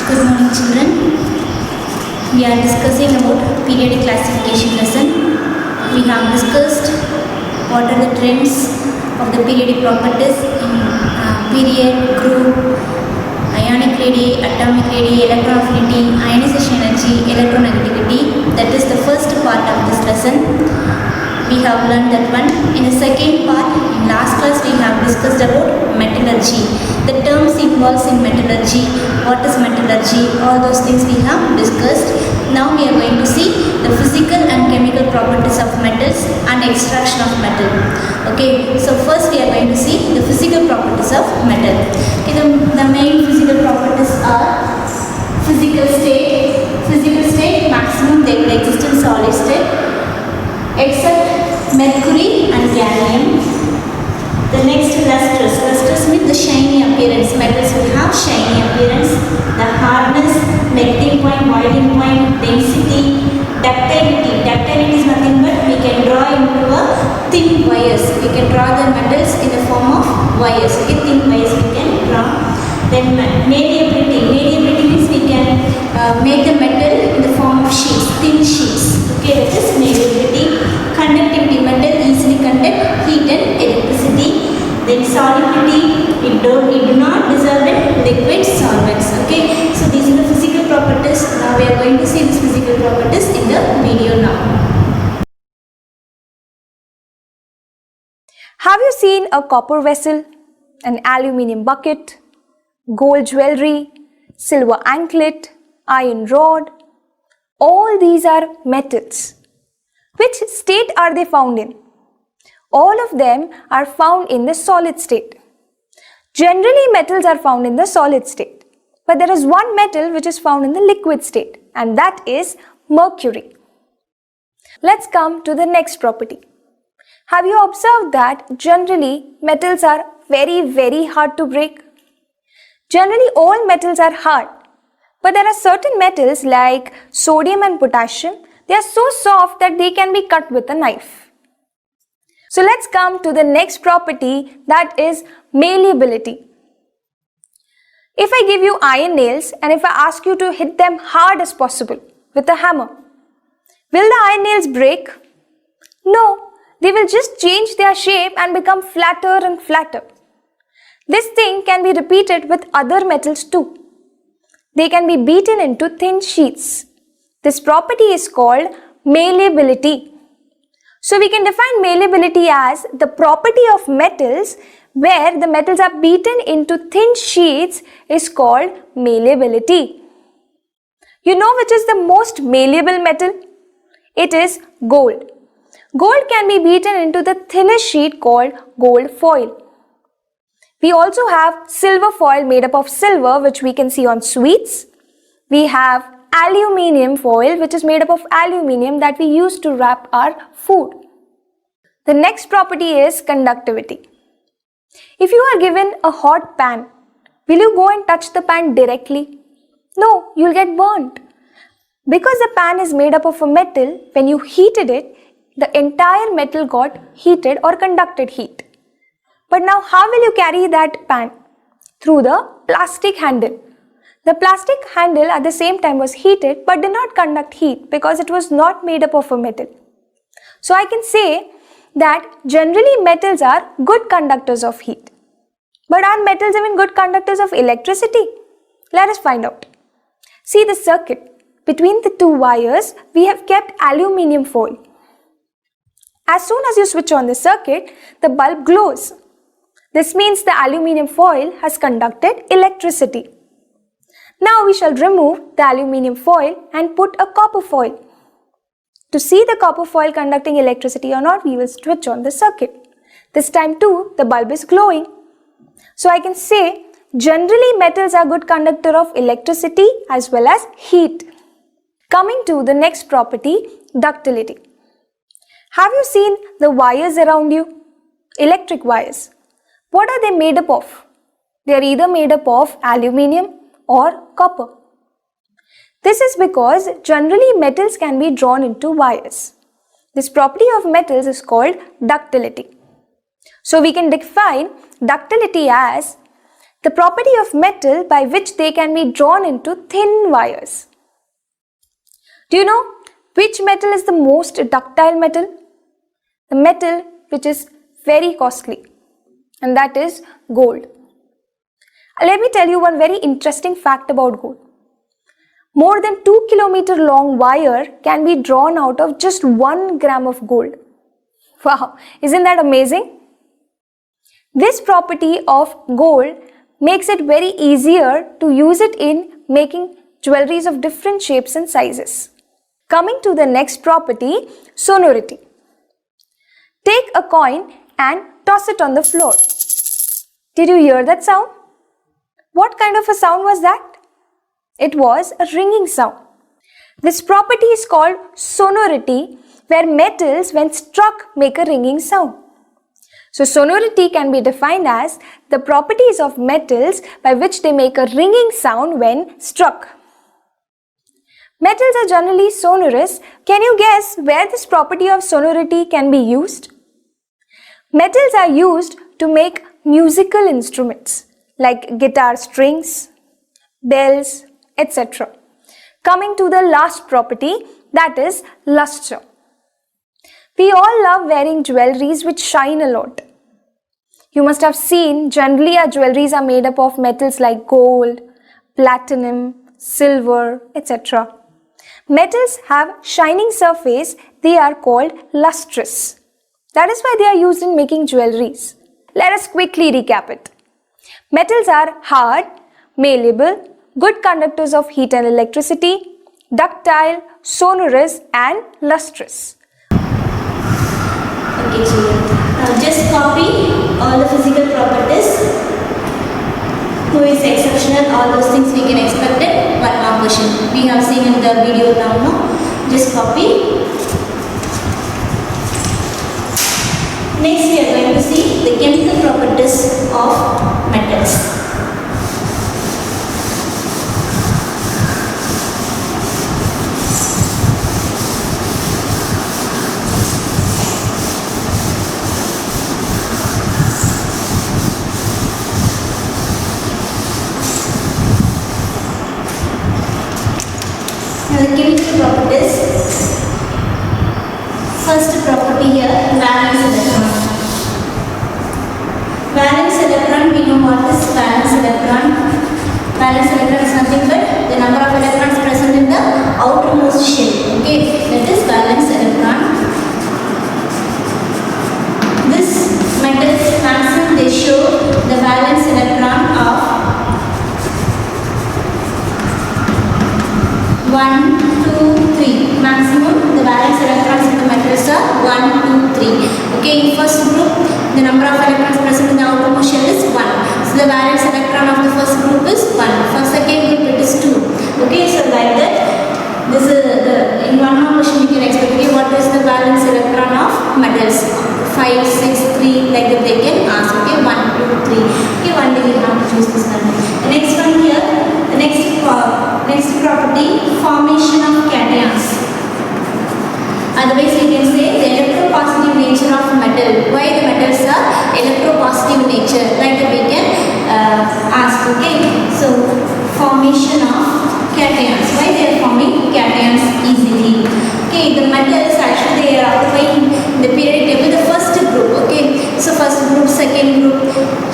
Good morning, children. We are discussing about periodic classification lesson. We have discussed what are the trends of the periodic properties in period, group, ionic radii, atomic radii, electron affinity, ionization energy, electronegativity. That is the first part of this lesson. We have learned that one. In the second part, in last class we have discussed about metallurgy. The terms involved in metallurgy, what is metallurgy, all those things we have discussed. Now we are going to see the physical and chemical properties of metals and extraction of metal. Okay, so first we are going to see the physical properties of metal. Okay, the main physical properties are physical state, maximum they will exist in solid state, except mercury and gallium. The next, lustrous. Lustrous means the shiny appearance. Metals will have shiny appearance. The hardness, melting point, boiling point, density, ductility. Ductility is nothing but we can draw into a thin wires. We can draw the metals in the form of wires. Okay, thin wires we can draw. Then malleability. Malleability means we can make the metal in the form of sheets, thin sheets. Okay, that is malleability. Conductivity, metal easily conduct heat and electricity. Then solubility, it do not dissolve in liquid solvents. Okay, so these are the physical properties. Now we are going to see these physical properties in the video now. Have you seen a copper vessel, an aluminium bucket, gold jewelry, silver anklet, iron rod? All these are metals. Which state are they found in? All of them are found in the solid state. Generally, metals are found in the solid state. But there is one metal which is found in the liquid state, and that is mercury. Let's come to the next property. Have you observed that generally metals are very hard to break? Generally, all metals are hard. But there are certain metals like sodium and potassium. They are so soft that they can be cut with a knife. So let's come to the next property, that is malleability. If I give you iron nails and if I ask you to hit them hard as possible with a hammer, will the iron nails break? No, they will just change their shape and become flatter and flatter. This thing can be repeated with other metals too. They can be beaten into thin sheets. This property is called malleability. So we can define malleability as the property of metals where the metals are beaten into thin sheets is called malleability. You know which is the most malleable metal? It is gold. Gold can be beaten into the thinnest sheet called gold foil. We also have silver foil made up of silver, which we can see on sweets. We have aluminium foil, which is made up of aluminium that we use to wrap our food. The next property is conductivity. If you are given a hot pan, will you go and touch the pan directly? No, you'll get burnt. Because the pan is made up of a metal, when you heated it, the entire metal got heated or conducted heat. But now how will you carry that pan? Through the plastic handle. The plastic handle at the same time was heated but did not conduct heat because it was not made up of a metal. So I can say that generally metals are good conductors of heat. But are metals even good conductors of electricity? Let us find out. See the circuit. Between the two wires, we have kept aluminium foil. As soon as you switch on the circuit, the bulb glows. This means the aluminium foil has conducted electricity. Now we shall remove the aluminium foil and put a copper foil. To see the copper foil conducting electricity or not, we will switch on the circuit. This time too, the bulb is glowing. So I can say, generally metals are good conductor of electricity as well as heat. Coming to the next property, ductility. Have you seen the wires around you? Electric wires. What are they made up of? They are either made up of aluminium or copper. This is because generally metals can be drawn into wires. This property of metals is called ductility. So we can define ductility as the property of metal by which they can be drawn into thin wires. Do you know which metal is the most ductile metal? The metal which is very costly, and that is gold. Let me tell you one very interesting fact about gold. More than 2 kilometer long wire can be drawn out of just 1 gram of gold. Wow, isn't that amazing? This property of gold makes it very easier to use it in making jewelries of different shapes and sizes. Coming to the next property, sonority. Take a coin and toss it on the floor. Did you hear that sound? What kind of a sound was that? It was a ringing sound. This property is called sonority, where metals when struck make a ringing sound. So sonority can be defined as the properties of metals by which they make a ringing sound when struck. Metals are generally sonorous. Can you guess where this property of sonority can be used? Metals are used to make musical instruments like guitar strings, bells, etc. Coming to the last property, that is luster. We all love wearing jewelries which shine a lot. You must have seen generally our jewelries are made up of metals like gold, platinum, silver, etc. Metals have shining surface, they are called lustrous. That is why they are used in making jewelries. Let us quickly recap it. Metals are hard, malleable, good conductors of heat and electricity, ductile, sonorous and lustrous. Okay, children. Now just copy all the physical properties. Who is exceptional? All those things we can expect it. One more question. We have seen in the video now. No? Just copy. Next we are going to see the chemical properties of metals. Now the chemical properties. First property here, valence electron. Valence electron, we know what is valence electron. Valence electron is nothing but the number of electrons present in the outermost shell. Okay, that is valence electron. This metals maximum they show the valence electron of 1, 2, 3. Maximum the valence electrons in the metals are 1, 2, 3. Okay, in first group the number of electrons present in the outermost shell is 1. So the valence electron of the first group is 1. For second group it is 2. Okay, so like that. This is in one more question you can expect. Okay, what is the valence electron of metals? 5, 6, 3, like that they can ask. Okay, 1, 2, 3. Okay, one day you have to choose this one. The next one here, the next property, formation of cations. Otherwise we can say the electropositive nature of metal. Why the metals are electropositive nature? Like that we can ask. Okay, so formation of cations. Why they are forming cations easily? Okay, the metals actually they are occupying the periodic table the first group. Okay, so first group, second group.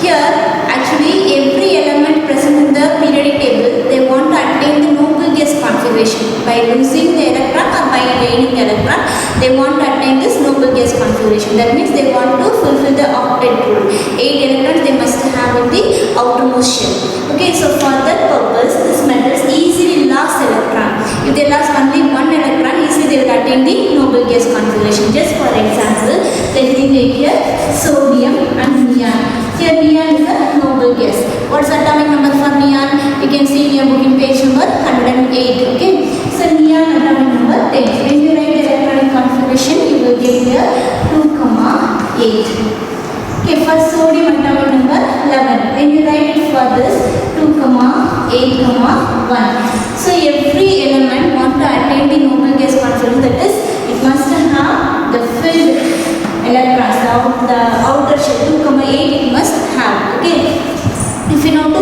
Here actually every element present in the periodic table they want to attain the noble gas configuration. By losing the electron or by gaining the electron, they want to attain this noble gas configuration. That means they want to fulfill the octet rule. 8 electrons they must have in the outermost shell. Okay, so for that purpose, this metals easily lost electron. If they lost only one electron, easily they will attain the noble gas configuration. Just for example, let me take here sodium and neon. Here neon is a noble gas. What's the atomic number for neon? You can see in your book in page number 108. Okay, so neon atomic number 10. When you write the electronic configuration, you will get here 2,8. Okay, for sodium atomic number 11. When you write it for this 2,8,1. So every element want to attain the noble gas configuration, that is, it must have the filled electrons, the outer shell 2,8 it must have. Okay, if you notice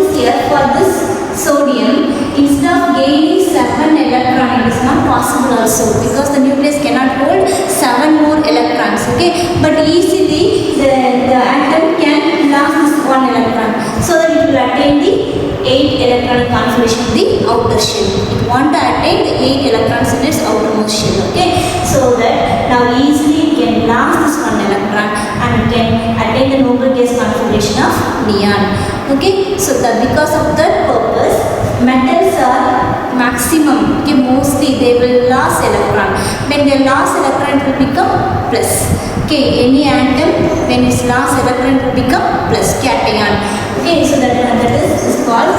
8 electronic configuration of the outer shell. It want to attain the 8 electrons in its outermost shell. Okay, so that now easily it can blast this 1 electron and it can attain the noble gas configuration of neon. Okay, so that because of that purpose, metals are maximum, okay, mostly they will lose electron. When they lose electron, it will become plus. Okay, any atom when it's lost electron, it will become plus, cation. Okay, so that is called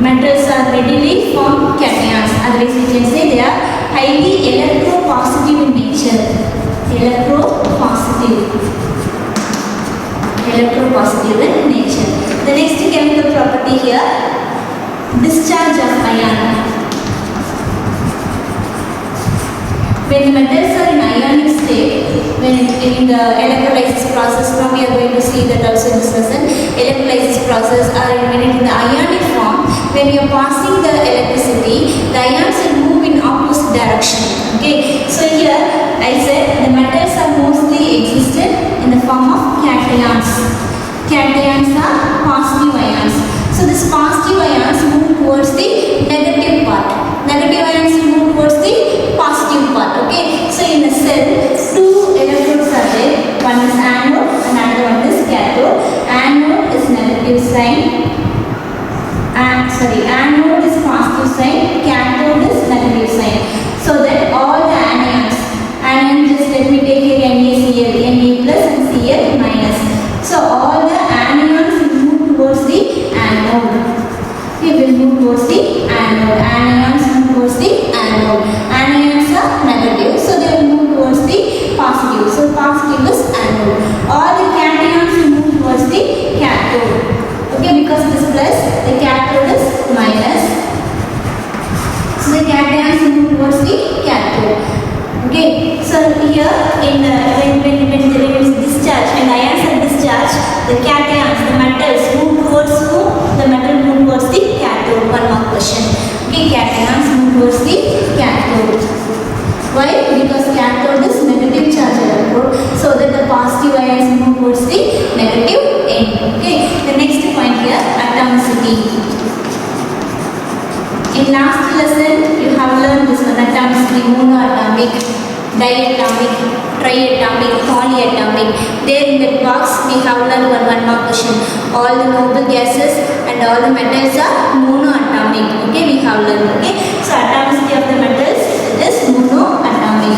metals are readily form cations. Otherwise, we can say they are highly electropositive in nature. Electropositive in nature. The next chemical property here, discharge of ion. When the metals are in ionic state, when in the electrolysis process, now we are going to see that also in this lesson, electrolysis process, or when it in the ionic form, when you are passing the electricity, the ions will move in opposite direction. Okay, so here I said the metals are mostly existed in the form of cations. Cations are positive ions. So this positive ions move towards the negative part. Negative ions move towards the positive part. Okay, so in a cell, two electrodes are there. One is anode and another one is cathode. Anode is negative sign. Anode is positive sign. Cathode is negative sign. So that all the anions, just let me take here NaCl, Na plus and Cl minus. So all the anions will move towards the anode. We will move towards the anode. Anions move towards the anode. Anions are negative, so they will move towards the positive. So positive is anode. All the cations will move towards the cathode. Okay, because this plus, the cathode is minus. So the cations will move towards the cathode. Okay, so here in when there is discharge, when the ions are discharged, the cations, the metals move towards whom? The metal move towards the cathode. One more question. Okay, cations move towards the cathode. Why? Because cathode is negative charge electrode, so that the positive ions move towards the negative end. Okay, the next point here, atomicity. In last lesson, you have learned this one, atomicity, monoatomic, diatomic, triatomic, polyatomic. There in that box, we have learned one more question. All the noble gases and all the metals are monoatomic. Okay, we have learned. Okay, so atomicity of the metals is monoatomic.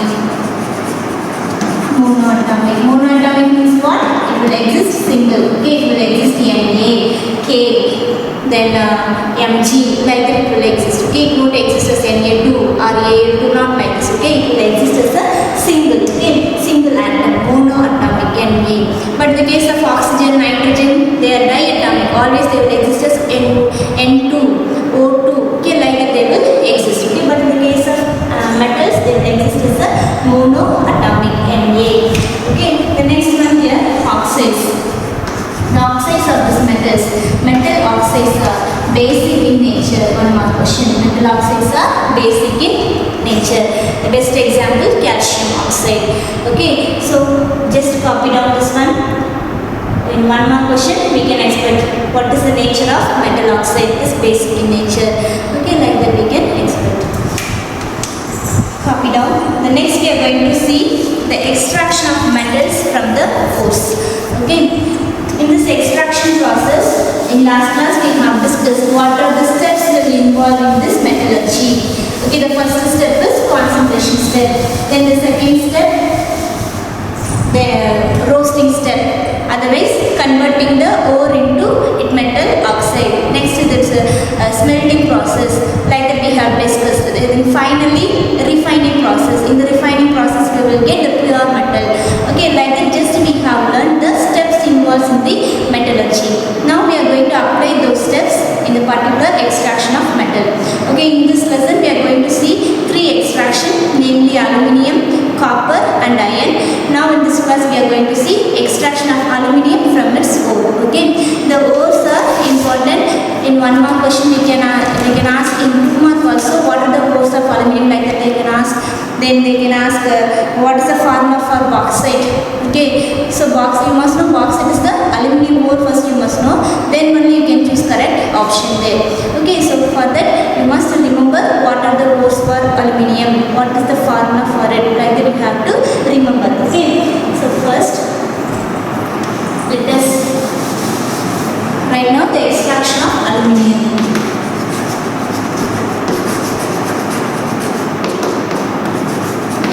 Monoatomic means what? It will exist single. Okay, it will exist Na, K, then Mg, like that it will exist. Okay, it won't exist as Na2 or Al2, not like this. Okay, it will exist as a single. Okay, single atom, monoatomic Na. But in the case of oxygen, nitrogen, they are diatomic. Always they will exist as N2, O2. Okay, like that they will exist. Okay, but in the case of metals, they will exist as a monoatomic Na. Okay, the next one here, oxides. The oxides of these metals, metal oxides are basic in nature. One more question. Metal oxides are basic in nature. The best example, calcium oxide. Okay, so just copy down this one. In one more question, we can expect what is the nature of metal oxide. It is basic in nature. Okay, like that we can expect. Copy down. The next we are going to see the extraction of metals from the ores. Okay. In this extraction process, in last class we have discussed what are the steps that will involve in this metallurgy. Okay, the first step is concentration step. Then the second step, the roasting step. Otherwise, converting the ore into metal oxide. Next is a smelting process, like that we have discussed. Then finally, refining process. In the refining process, we will get the pure metal. Okay, like that just we have learned the steps involved in the metallurgy. Now we are going to apply those steps in the particular extraction of metal. Okay, in this lesson we are going to see three extraction, namely aluminium, copper and iron. Now in this class we are going to see extraction of aluminium from its ore. Okay, the ores are important. In one more question we can ask in 2 mark also what are the ores of aluminium, like that they can ask. Then they can ask what is the formula for bauxite. Okay, so you must know bauxite is the aluminium ore, first you must know, then only you can choose correct. Right now the extraction of aluminium.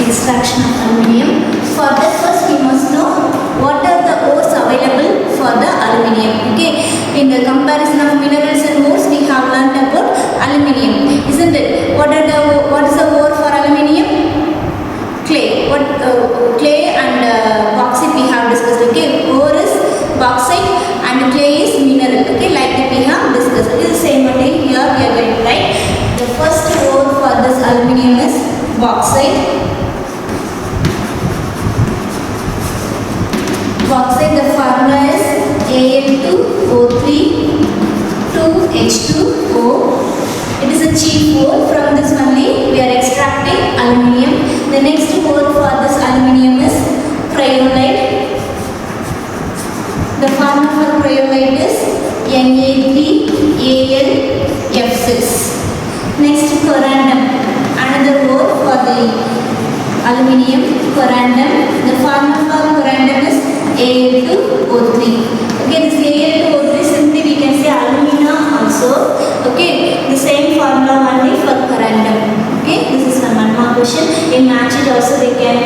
Extraction of aluminium. For that first we must know what are the ores available for the aluminium. Okay, in the comparison of minerals and ores we have learnt about aluminium, isn't it? What is the ore for aluminium? Clay. Clay and bauxite we have discussed. Okay, ore is bauxite and clay is mineral. Okay, like that we have discussed. It is the same only here we are going to write. The first ore for this aluminium is bauxite. Bauxite, the formula is Al2O3 2H2O. It is a cheap ore. From this only we are extracting aluminium. The next ore for this aluminium is cryolite. The formula for cryolite is Na3Al(F6). Next, corundum, another ore for the aluminium. Corundum, the formula for corundum is Al2O3. Okay, this Al2O3 simply we can say alumina also. Okay, the same formula only for corundum. Okay, this is one more question. In match it also they can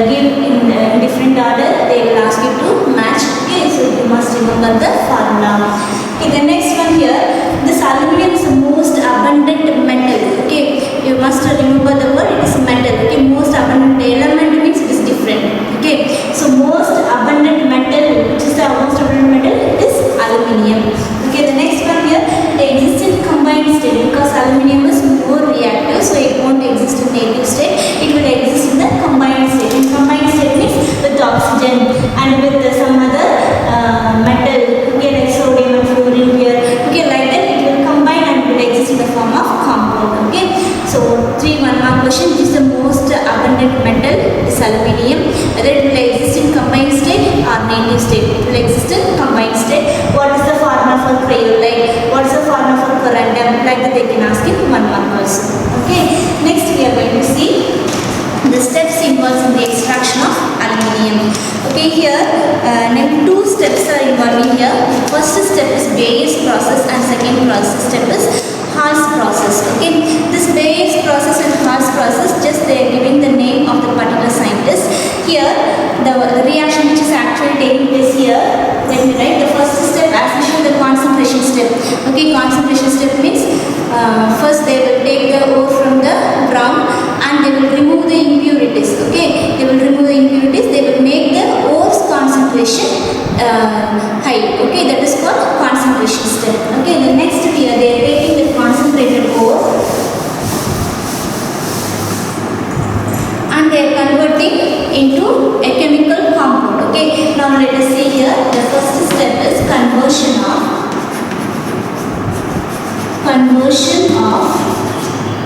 give in different order. They will ask you to match. Okay, so you must remember the formula. Okay, the next one here. This aluminium is the most abundant metal. Okay, you must remember the word. It is metal. Okay, most abundant element means it is different. Okay, so most abundant metal, which is the most abundant metal, is aluminium. Okay, the next one here, it exists in combined state because aluminium is more reactive, so it won't exist in native state. It will exist in the combined state. In combined state means with oxygen and with some other metal. Okay, like sodium and fluorine here. Okay, like that it will combine and will exist in the form of compound. Okay, so one more question. Which is the most abundant metal? Is aluminium. Whether it will exist in combined state or native state? It will exist in combined state. What is the formula for cryolite? What is the formula for corundum? Like that they can ask in one more question. Okay, next we are going to see the steps involved in the extraction of aluminium. Okay, here two steps are involved here. First step is Bayes process and second step is Hall's process. Okay, this Bayes process and Hall's process, just they are giving the name of the particular scientist. Here the reaction which is actually taking place here, let me write the first step as usual, the concentration step. Okay, concentration step means first they will take the ore from the ground and they will remove the impurities. Okay, they will remove the impurities. They will make the ore's concentration high. Okay, that is called concentration step. Okay, the next here they are taking the concentrated ore and they are converting into a chemical compound. Okay, now let us see here. The first step is conversion of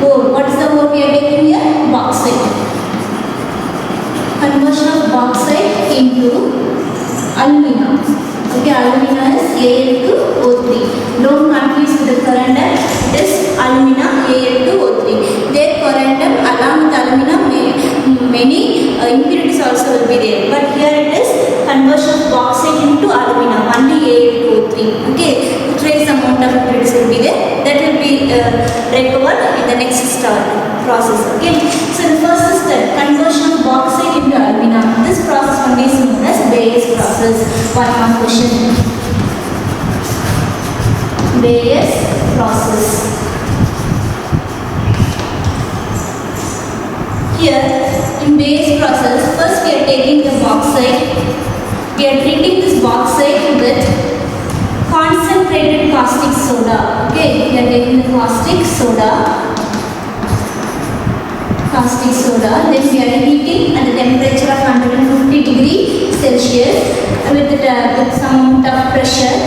ore. What is the ore we are taking here? Bauxite. Conversion of bauxite into alumina. Okay, alumina is Al2O3. Don't confuse with the corundum. It is alumina Al2O3. Their corundum along with alumina many impurities also will be there. But here it is conversion of bauxite into alumina, only Al2O3. Okay, trace amount of impurities will be there. That will be recovered in the next process. Okay, so the first step, conversion of bauxite into alumina. This process only is known as Bayes process. One more question. Bayes process. Here in Bayes process, first we are taking the bauxite. We are treating this bauxite with concentrated caustic soda. Okay, we are taking the caustic soda. Then we are heating at the temperature of 150 degrees Celsius with some amount of pressure.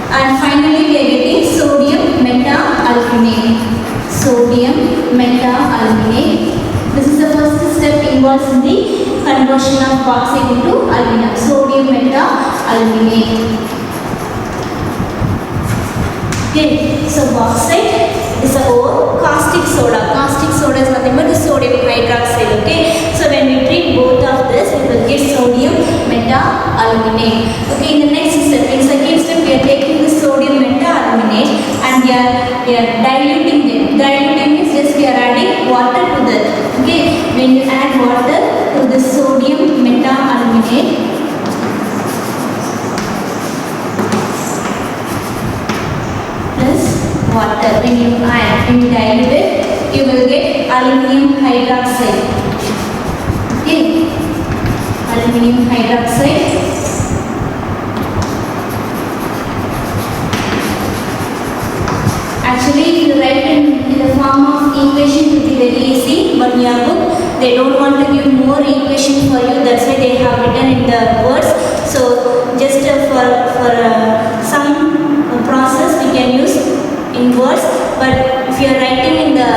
And finally we are getting sodium meta-aluminate. This is the first step involved in the conversion of bauxite into alumina. Sodium meta-aluminate. Okay, so bauxite is a ore. Caustic soda is nothing but the sodium hydroxide. Okay, so when we treat both of this, we will get sodium meta-aluminate. Okay, in the next step, in second are taking the sodium meta-aluminate and we are diluting them. Diluting means just we are adding water to that. Okay, when you add water to the sodium meta-aluminate, plus water, when you dilute it, you will get aluminum hydroxide. Okay, aluminum hydroxide. Actually, if you write in the form of equation, it will be very easy, but in your book, they don't want to give more equation for you, that's why they have written in the words. So, just for some process, we can use in words, but if you are writing in the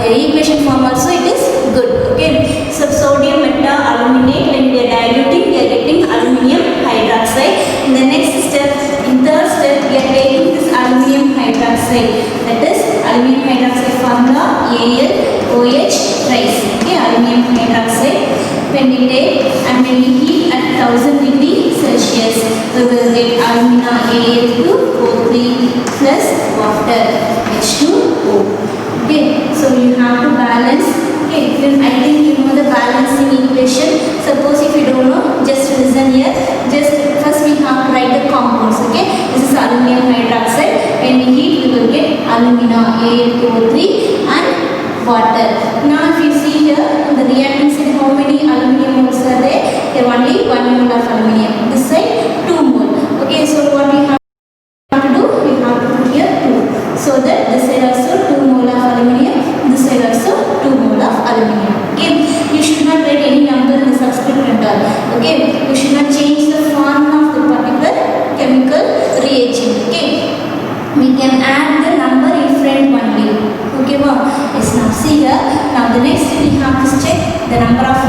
equation form also, it is good. Okay, so sodium meta-aluminate, when we are diluting, we are getting aluminum hydroxide. In the next step, in third step, we are taking this aluminum hydroxide, that is aluminum hydroxide formula AlOH thrice. Okay, aluminum hydroxide, when we take and when we heat at 1000 degrees Celsius, we will get alumina Al2O3 plus water H2O. Okay, so you have to balance. Okay, then I think you know the balancing equation. Suppose if you don't know, just listen here. Just first we have to write the compounds. Okay, this is aluminum hydroxide. When we heat, we will get alumina Al2O3 and water. Now if you see here, the reactant side, how many aluminum moles are there? There are only 1 mole of aluminum. This side 2 mole. Okay, so what we have to do? We have to put here 2. So that this side also 2 mole of aluminum, this side also 2 mole of aluminum. Okay, you should not write any number in the subscript and all. Okay, you should not change the form of the particular chemical reagent. Okay, we can add the number in front only. Okay, wow. Yes, now see here. Now the next we have to check the number of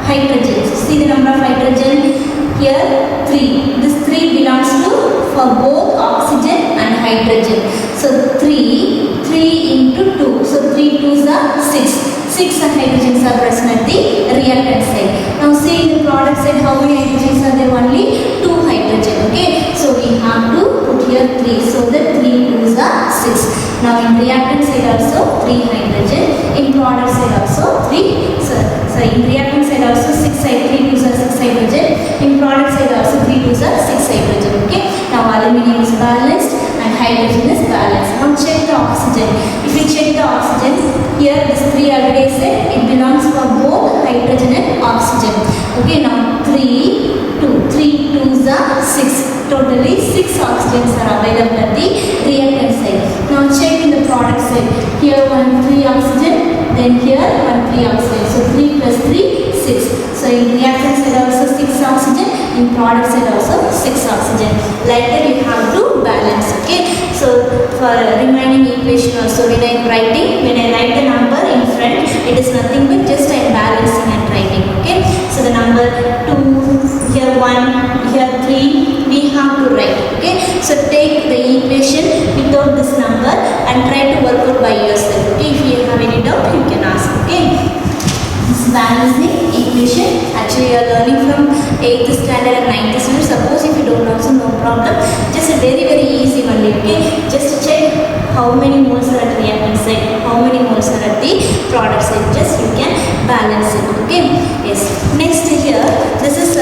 hydrogens. See the number of hydrogen here 3. This 3 belongs to for both oxygen and hydrogen. So 3 into 2. So 3 2s are 6. 6 hydrogens are present at the reactant side. Now see in the product side how many hydrogens are there? Only 2 hydrogen. Okay, so we have to put here 3. So that 3 2s are 6. Now in reactant side also 3 hydrogen. In product side also 3. So in reactant side also 3 2s are 6 hydrogen. In product side also 3 2s are 6 hydrogen. Okay. Now aluminum is balanced and hydrogen is balanced. Now check the oxygen. If you check the oxygen, here this 3 already said it belongs for both hydrogen and oxygen. Okay, now 3 2s are 6. Totally 6 oxygens are available at the reactant side. Now check in the product side. Here 1 3 oxygen, then here 1 3 oxygen. So 3 plus 3 6. So in reactant side also 6 oxygen, in product side also 6 oxygen. Like that you have to balance. Okay. So for remaining equation also when I am writing, when I write the number in front, it is nothing but just I am balancing and writing. Okay. So the number 2, here 1, here 3, we have to write. Okay. So take the equation without this number and try to work out by yourself. Okay. If you have any doubt, you can ask. Okay. This balancing equation, actually you are learning from 8th standard and 9th standard. Suppose if you don't know, so no problem. Just a very easy one. Okay. Just check how many moles are at reactant side, how many moles are at the product side. Just you can balance it. Okay. Yes. Next here, this is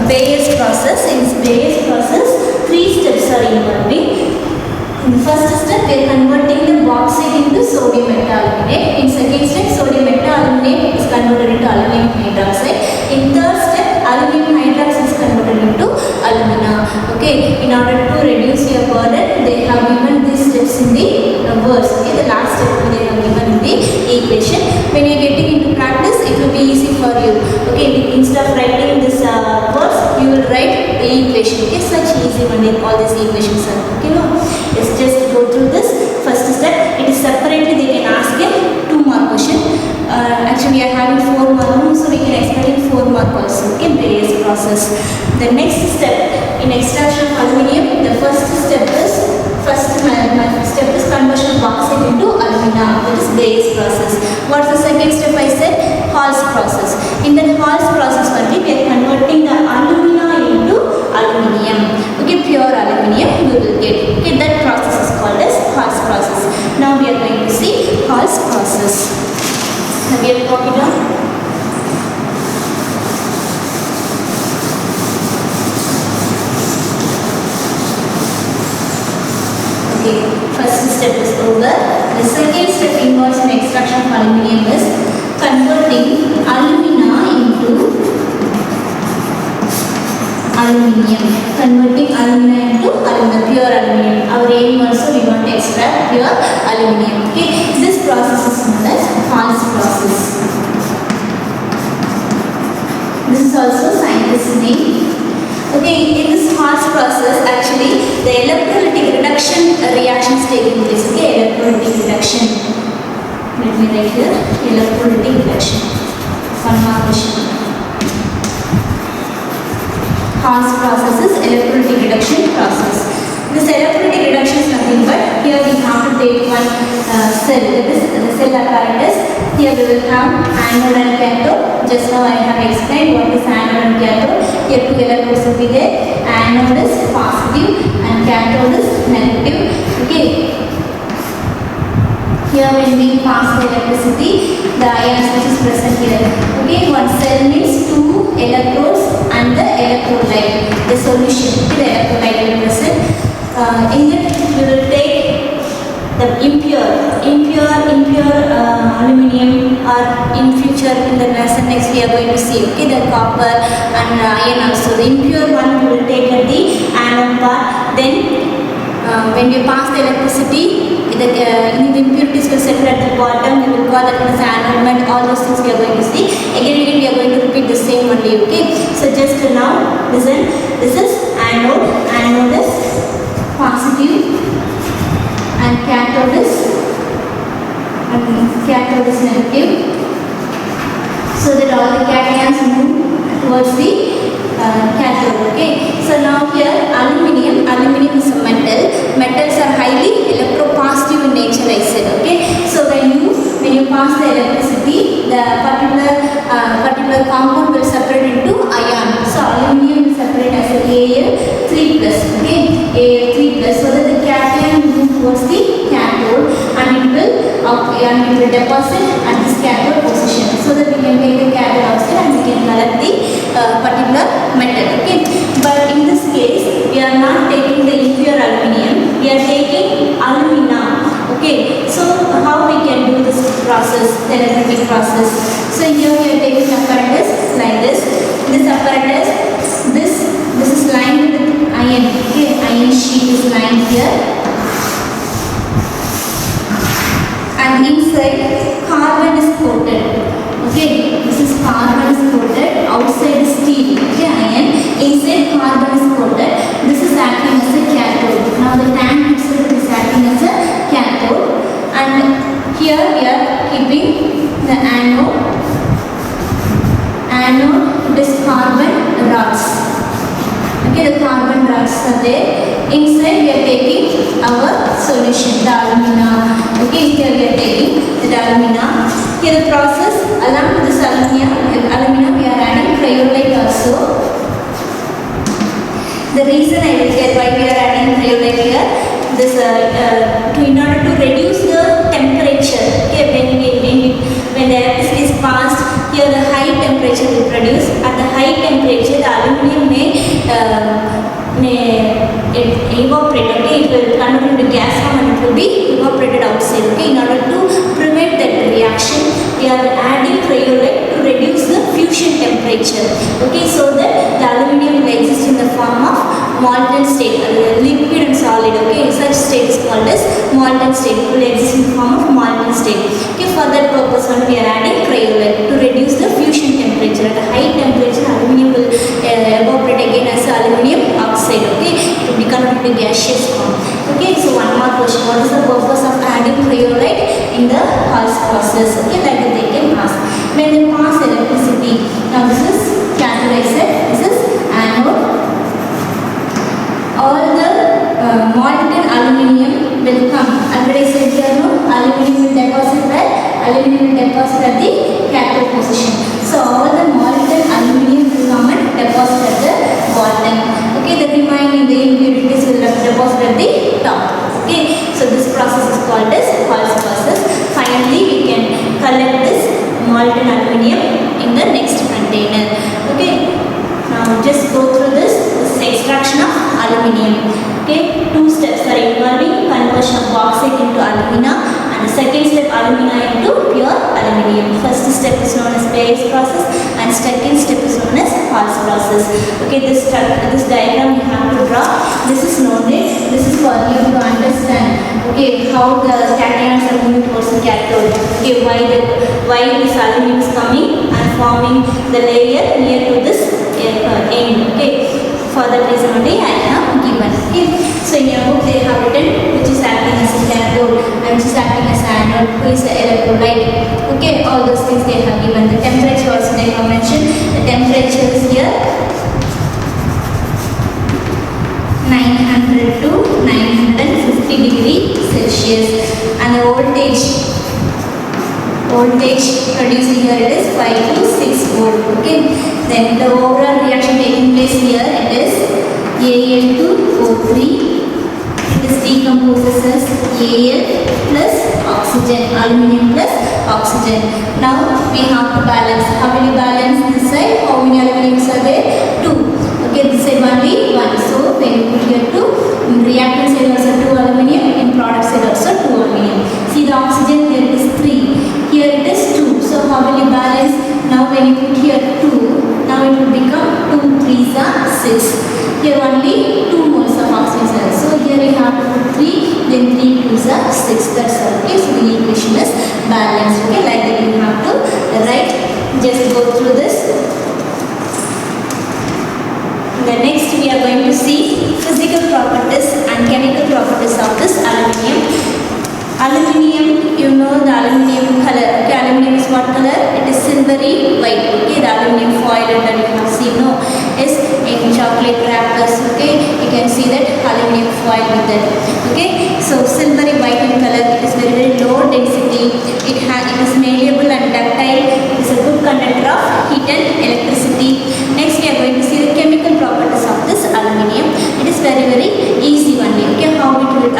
Bayes process. In Bayes process, 3 steps are involving. In the first step, we are converting the bauxite into sodium meta-aluminate. In second step, sodium meta-aluminate is converted into aluminum hydroxide. In third step, aluminum hydroxide is converted into alumina. Okay, in order to reduce your burden, they have given these steps in the words. Okay, the last step they have given in the equation. When you are getting into practice, it will be easy for you. Okay, instead of writing this words, you will write the equation. Okay, such easy one. All these equations are. Okay, no? Yes, just go through this first step. It is separately they can ask in 2 mark question. Actually, we are having 4 mark, so we can expect in 4 mark also. Okay, Bayes process. The next step in extraction of aluminium, the first step is conversion of bauxite into alumina. That is Bayes process. What's the second step? I said Hall's process. In that Hall's process only, we are converting the alumina into aluminium. Okay, pure aluminium. We will Have you copied down? Okay, first step is over. The second step involves in extraction of aluminium is converting alumina into aluminium. Converting alumina into aluminium, pure aluminium. Our aim also we want to extract pure aluminium. Okay, this process is known as Hall's process. This is also scientist's name. Okay, in this Hall's process, actually, the electrolytic reduction reaction is taking place. Okay, electrolytic reduction. Let me write here, electrolytic reduction. One more question. Hall's process is electrolytic reduction process. This electrolytic reduction is nothing but here we have to take one cell. That is the cell apparatus. Here we will have anode and cathode. Just now I have explained what is anode and cathode. Here two electrodes will be there. Anode is positive and cathode is negative. Okay. Here when we pass the electricity, the ions which is present here. Okay, one cell means two electrodes and the electrolyte, the solution. Okay, the electrolyte will present. In it we will take the impure aluminium, or in future in the lesson next we are going to see. Okay, the copper and iron also. The impure one we will take at the anode part. Then when we pass the electricity, the impurities will settle at the bottom. We will call that as anode. All those things we are going to see. Again we are going to repeat the same only. Okay. So just now listen. This is anode. Anode is positive and cathode is negative. So that all the cations move towards the cathode. Okay. So now here aluminium is a metal. Metals are highly electropositive in nature, I said. Okay. So when you pass the electricity, the particular compound will separate into ion. So aluminium will separate as Al3+. Okay. Al3+. So that the cation will move towards the cathode and it will deposit at this cathode position. So that we can take the cathode outside and we can collect the particular metal. Okay. But in this case, we are not taking the impure aluminium. We are taking alumina. Okay. So how we can do this process, the electrolytic process? So here we are taking apparatus like this. This apparatus, this is lined with iron. Okay. Iron sheet is lined here. And inside carbon is coated. Okay, this is carbon is coated. Outside is steel. Okay, iron. Inside carbon is coated. This is acting as a cathode. Now the tank itself is acting as a cathode. And here we are keeping the anode. Anode, this carbon rods. Okay, the carbon rods are there. Inside we are taking our solution, the alumina. Okay, here we are taking the alumina. Here the process, along with this alumina we are adding cryolite also. The reason I will tell why we are adding cryolite here, this in order to reduce the temperature. Okay, when the electricity is passed, here the high temperature will produce. At the high temperature, the aluminium may evaporate. Okay, it will convert into gas form and it will be evaporated outside. Okay, in order to prevent that reaction, we are adding cryolite to reduce the fusion temperature. Okay, so that the aluminium will exist in the form of molten state, liquid and solid. Okay, such state is called as molten state. It will exist in the form of molten state. Okay, for that purpose, we are adding cryolite to reduce the fusion temperature. At a high temperature, aluminium will evaporate again as aluminium oxide. Okay, it will become into gaseous form. Okay, so one more question: what is the purpose of adding cryolite in the Hall's process? Okay, like that they can ask. When they pass electricity, now this is cathode, I said. This is anode. All the molten aluminium will come. Already I said here, no, aluminium will deposit where? Aluminium will deposit at the cathode position. So all the molten aluminium will come and deposit at the bottom. Okay, the remaining the impurities will deposit at the top. Okay, so this process is called as Hall's process. Finally, we can collect this aluminium. Okay, two steps are involving conversion of bauxite into alumina, and the second step alumina into pure aluminium. First step is known as Bayes process, and second step is known as Hall's process. Okay, this diagram you have to draw. This is known as, this is for you to understand, okay, how the cations are moving towards the cathode. Okay, why this aluminum is coming and forming the layer near to this end. Okay, for that reason only I have given. Okay, so in your book they have written which is acting as a cathode and which is acting as an anode, who is the electrolyte. Okay, all those things they have given. The temperature also they have mentioned. The temperature is here 900 to 950 degree Celsius, and the voltage produced here it is 5 to 6 volt. Okay, then the overall reaction taking place here it is Al2O3. It is decomposes as Al plus oxygen, aluminium plus oxygen. Now we have to balance. How will you balance this side? How many aluminiums are there? 2. Okay, this side only 1. So when you put here 2, in reactant side also 2 aluminium, in product side also 2 aluminium. See the oxygen here it is 3. Here it is 2. So how will you balance? Now when you put here 2, now it will become 2 3s are 6. Here only 2 moles of oxygen are. So here you have to put 3, then 3 2s are 6. That's all. Okay, so the equation is balanced. Okay, like that you have to write. Just go through this. The next we are going to see physical properties and chemical properties of this aluminium. Aluminium, you know the aluminium color. Okay, aluminium is what color? It is silvery white. Okay, the aluminium foil that you have seen, no, is in chocolate wrappers. Okay, you can see that aluminium foil with that. Okay, so silvery white in color. It is very low density. It is malleable and ductile. It is a good conductor of heat and electricity. Next we are going to see the chemical properties of this aluminium. It is very easy only. Okay, how it will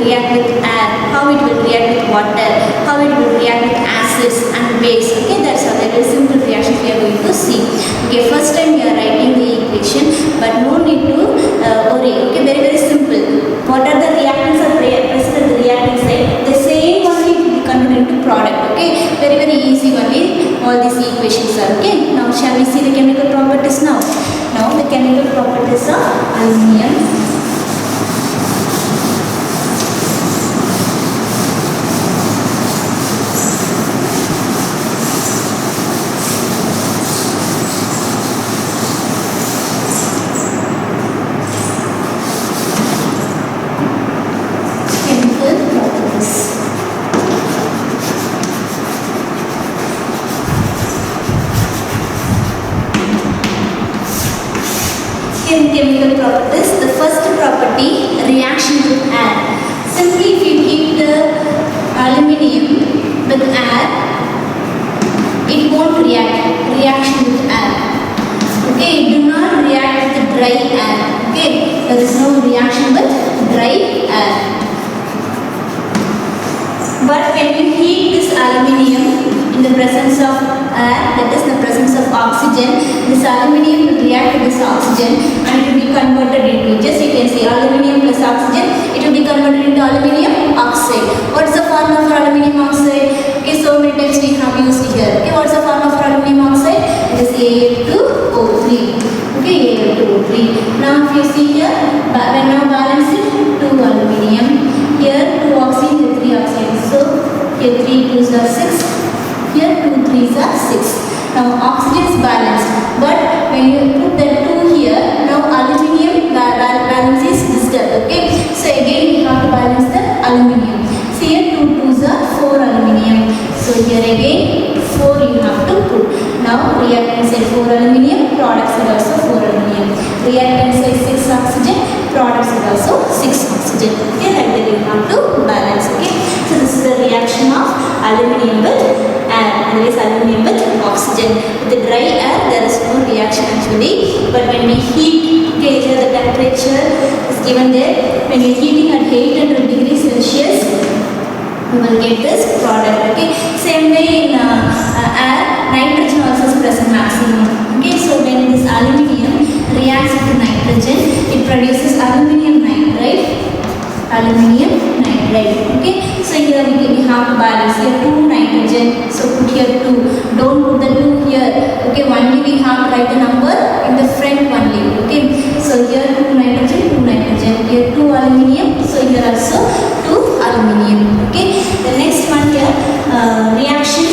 react with air, how it will react with water, how it will react with acids and base. Okay, that's all. That is simple reaction we are going to see. Okay, first time we are writing the equation, but no need to worry. Okay, very simple. What are the reactants are present at the reactant side? The same only will be converted into product. Okay, very easy only. All these equations are. Okay, now shall we see the chemical properties now? Now the chemical properties of aluminium. Chemical properties. The first property, reaction with air. Simply if you keep the aluminium with air, it won't react. Reaction with air. Okay, do not react with dry air. Okay, there is no reaction with dry air. But when you heat this aluminium in the presence of air, that is the presence of oxygen, this aluminium will react with this oxygen and it will be converted into, just you can see aluminium plus oxygen, it will be converted into aluminium oxide. What is the formula for aluminium oxide? Okay, so many times we have used here. Okay, what is the formula for aluminium oxide? It is Al2O3. Okay, Al2O3. Now if you see here, when now balance it, 2 aluminium, here 2 oxygen, here 3 oxygen. So here 3 2s are 6, here 2 3s are 6. Now oxygen is balanced, but when you put the 2 here, now aluminium balance is disturbed. Okay, so again you have to balance the aluminium. So here 2 2s are 4 aluminium. So here again 4 you have to put. Now reactant side 4 aluminium, product side also 4 aluminium. Reactant side 6 oxygen, product side also 6 oxygen. Okay, like that you have to balance. Okay, so this is the reaction of aluminium with air, and this aluminium with oxygen. With the dry air there is no reaction actually, but when we heat, okay, here the temperature is given there. When we are heating at 800 degrees Celsius, we will get this product. Okay, same way in air, nitrogen also is present maximum. Okay, so when this aluminium reacts with nitrogen, it produces aluminium nitride. Okay, so here we have to balance here 2 nitrogen, so put here 2, don't put the 2 here. Okay, only we have to write the number in the front only. Okay, so here 2 nitrogen, 2 nitrogen, here 2 aluminium, so here also 2 aluminium. Okay, the next one here, reaction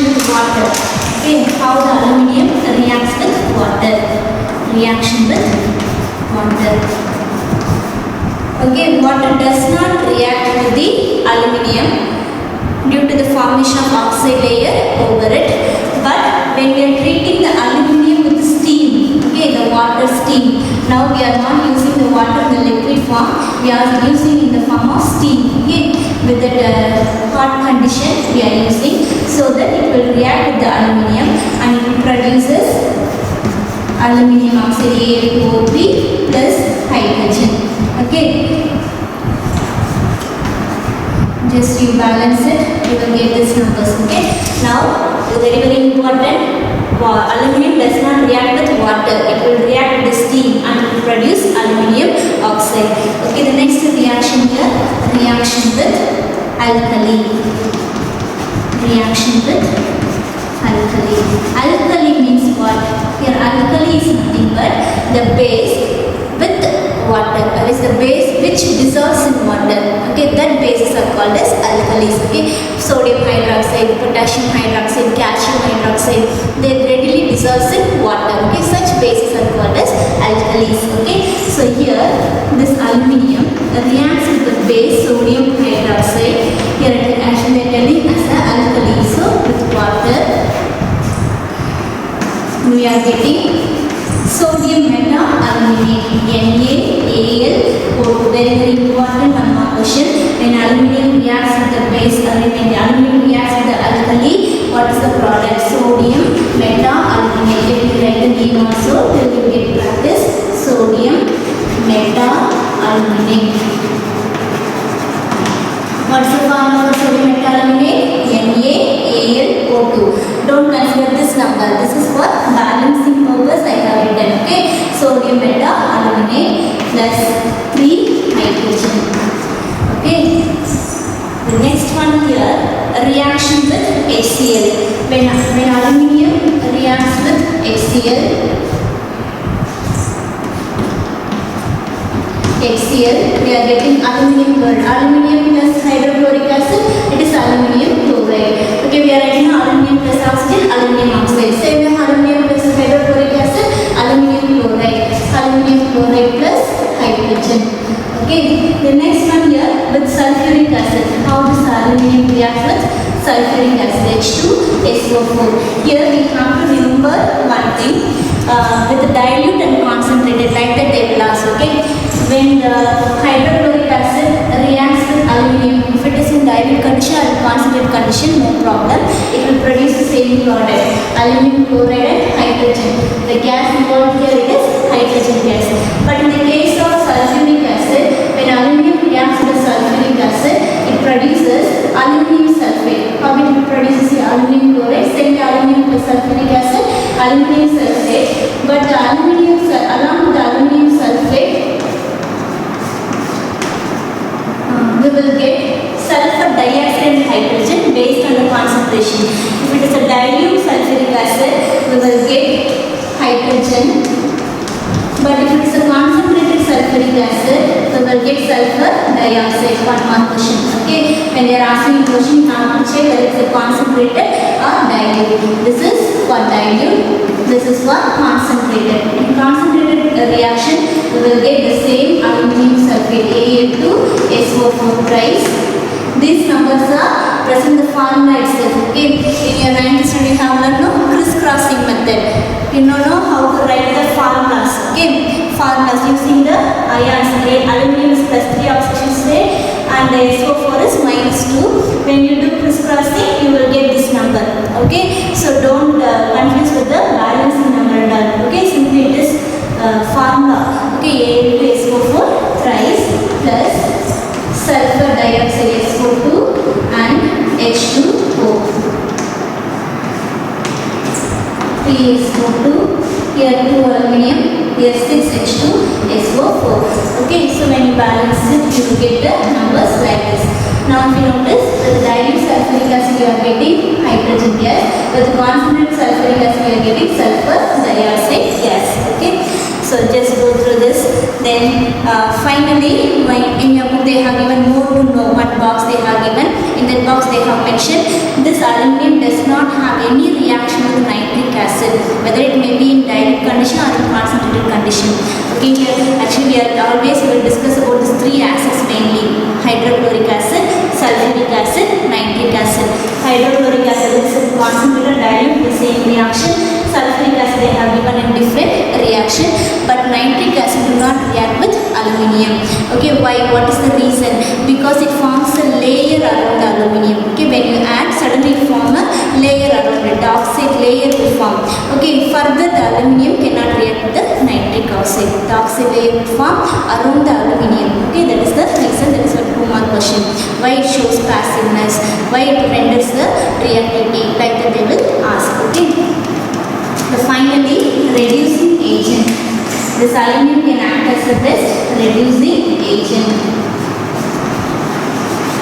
with water. Okay, how the aluminium reacts with water. Reaction with water. Okay, water does not react with the aluminium due to the formation of oxide layer over it. But when we are treating the aluminium with steam, okay, the water steam. Now we are not using the water in the liquid form. We are using in the form of steam. Okay, with the hot condition we are using, so that it will react with the aluminium and it produces aluminium oxide Al2O3 plus hydrogen. Okay, just you balance it, you will get these numbers. Okay, now very important, aluminium does not react with water, it will react with the steam and it will produce aluminium oxide. Okay, the next reaction here, reaction with alkali. Reaction with alkali. Alkali means what? Here alkali is nothing but the base with water, that is the base which dissolves in water. Okay, that bases are called as alkalis. Okay, sodium hydroxide, potassium hydroxide, calcium hydroxide, they readily dissolve in water. Okay, such bases are called as alkalis. Okay, so here this aluminium reacts with the base sodium hydroxide. Here it is actually telling as an alkali. So with water we are getting sodium meta-aluminate, NaAlO2. Very important one more question. When aluminium reacts with the base, when the aluminium reacts with the alkali, what is the product? Sodium meta-aluminate. If you write the name also, then you get practice. Sodium meta-aluminate. What is the formula for sodium meta-aluminate? NaAlO2. Don't consider this number. This is for balancing purpose I have written. Okay, sodium meta-aluminate plus 3 hydrogen. Okay, the next one here, reaction with HCl. When aluminium reacts with HCl, we are getting aluminium chloride. Aluminium plus hydrochloric acid, it is aluminium chloride. Okay, we are writing aluminium plus oxygen, aluminium oxide. Same way aluminium plus hydrochloric acid, aluminium chloride. Aluminium chloride plus hydrogen. Okay, the next one here with sulfuric acid. How does aluminium react with sulfuric acid? H2SO4. Here we have to remember one thing, with dilute and concentrated, like the table. Okay, when the hydrochloric acid reacts with aluminium, if it is in dilute condition or concentrated condition, no problem, it will produce the same product, aluminium chloride and hydrogen. The gas involved here it is hydrogen gas. But in the case of sulfuric acid, when aluminium reacts with the sulfuric acid, it produces aluminium sulfate. How it produces the aluminium chloride? Same aluminium plus sulfuric acid, aluminium sulfate. But the aluminium along with the aluminium sulfate, we will get sulfur dioxide and hydrogen based on the concentration. If it is a dilute sulfuric acid, we will get hydrogen. But if it is a concentrated sulfuric acid, we will get sulfur dioxide. One more question. Okay, when they are asking a question, you have to check whether it is a concentrated or dilute. This is for dilute, this is for concentrated. In concentrated reaction, we will get the same aluminium sulfate Al2SO4 thrice. These numbers are present in the formula itself. Okay, in your 9th standard you have learned no crisscrossing method. You know how to write the formulas. Okay, formulas using the ions. Aluminium is plus 3 oxidation state and SO4 is -2. When you do crisscrossing, you will get this number. Okay, so don't confuse with the balancing number and all. Okay, simply it is formula. Okay, Al2SO4 thrice plus sulfur dioxide SO2 and H2O. 3SO2, here 2 aluminium, here 6H2SO4. you will get the numbers like this. Now if you notice, with the dilute sulfuric acid you are getting hydrogen gas, with the concentrated sulfuric acid you are getting sulfur dioxide gas. Okay, so just go through this. Then finally, in your book they have given more to know. What box they have given? In that box they have mentioned this aluminum does not have any reaction with nitric acid, whether it may be in dilute condition or in concentrated condition. Okay, here actually we are always will discuss about these three acids mainly: hydrochloric acid, sulfuric acid, nitric acid. Hydrochloric acid is concentrated dilute the same reaction. Sulfuric acid they have given in different reaction, but nitric acid do not react with aluminium. Okay, why? What is the reason? Because it forms a layer around the aluminium. Okay, when you add, suddenly it form a layer around it. The oxide layer will form. Okay, further the aluminium cannot react with the nitric oxide. The oxide layer will form around the aluminium. Okay, that is the reason. That is a 2-mark question. Why it shows passiveness? Why it renders the reactivity? Like that they will ask. Okay. Finally, reducing agent. This aluminum can act as a best reducing agent.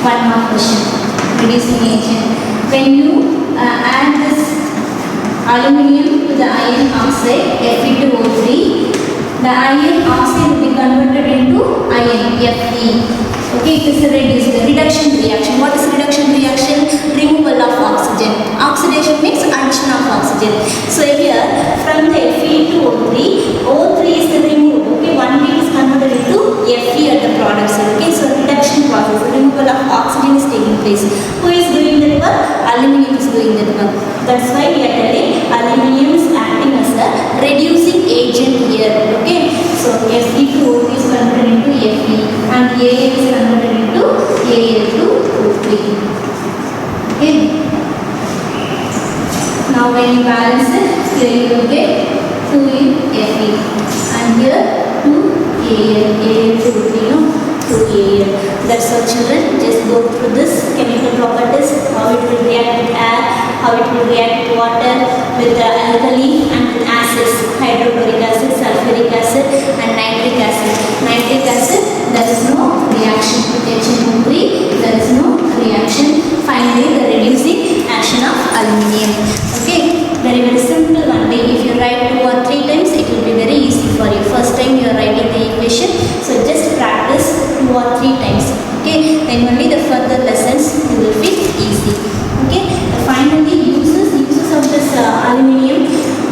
1-mark question. Reducing agent. When you add this aluminum to the iron oxide Fe2O3, the iron oxide will be converted into iron Fe. Okay, it is a reduction reaction. What is reduction reaction? Removal of oxygen. Oxidation means addition of oxygen. So here from the Fe2O3, O3 is the removed. Okay, 1 is converted into Fe at the product side. Okay, so reduction process, removal of oxygen is taking place. Who is doing that work? Aluminium is doing that work. That's why we are telling aluminium is acting as a reducing agent here. Okay, so Fe2O3 is converted into Fe and A is converted into Al2O3. Okay. Now when you balance it, here you will get 2 in Fe and here 2 Al2O3, 2 Al. That's all children. Just go through this chemical properties, how it will react with air, how it will react with water, with the alkali and with acids, hydrochloric acid, sulfuric acid and nitric acid. Nitric acid, there is no reaction with HNO3, there is no reaction. Finally, the reducing action of aluminium. Okay, very simple one day. If you write 2 or 3 times, it will be very easy for you. First time you are writing the equation, so just practice 2 or 3 times. Okay, then only the further lessons you will feel easy. Okay, finally uses of this aluminium.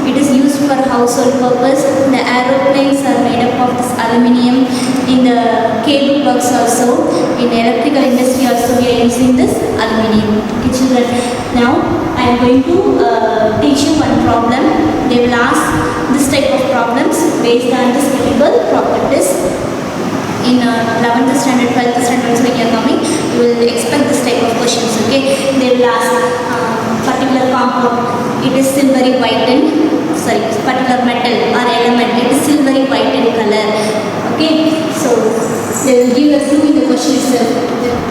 It is used for household purpose. The aeroplanes are made up of this aluminium. In the cable works also, in the electrical industry also, we are using this aluminium. Okay, children. Now I am going to teach you one problem. They will ask this type of problems based on this chemical properties. In 11th standard, 12th standard, when you are coming, you will expect this type of questions. Okay, they will ask particular compound. It is silvery white and particular metal or element. It is silvery white in color. Okay, so they will give a clue in the question itself.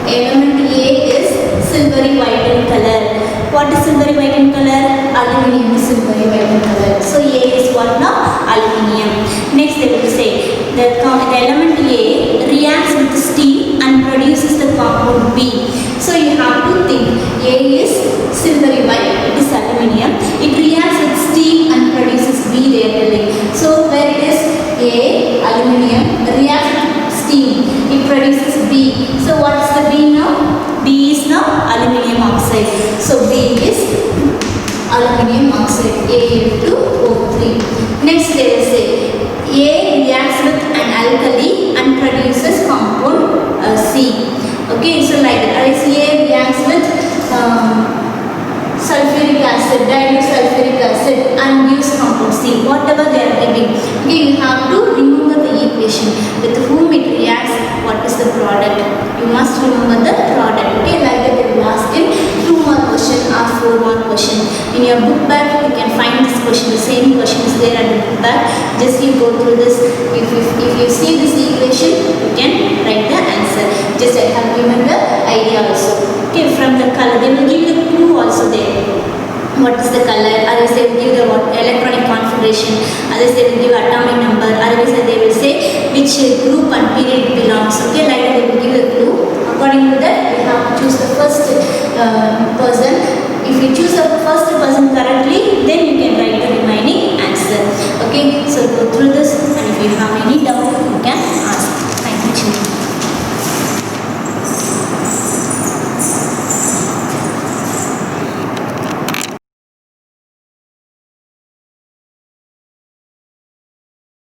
The element A is silvery white in color. What is silvery white in color? Aluminium is silvery white in color. So A is what now? Aluminium. Next they will say the element A reacts with steam and produces the compound B. So you have to think A is silvery white, it is aluminium. It reacts with steam and produces B, they are telling. So where it is A, aluminium, reacts with steam, it produces B. So what is the B now? B is now aluminium oxide. So B is aluminium oxide, Al2O3. Next they will say A reacts with an alkali and produces compound C. Okay, so like that. A reacts with sulfuric acid, dilute sulfuric acid and gives compound C. Whatever they are giving. Okay, you have to remember the equation. With whom it reacts, what is the product. You must remember the product. Okay, like that they will ask in 2-mark question or 4-mark question. In your book bag, you can find this question. The same question is there at the book bag. Just you go through this. If you see this equation, you can write the answer. Just I have given the idea also. Okay, from the color, they will give you the clue also there. What is the color? Others they will give the electronic configuration. Others they will give atomic number.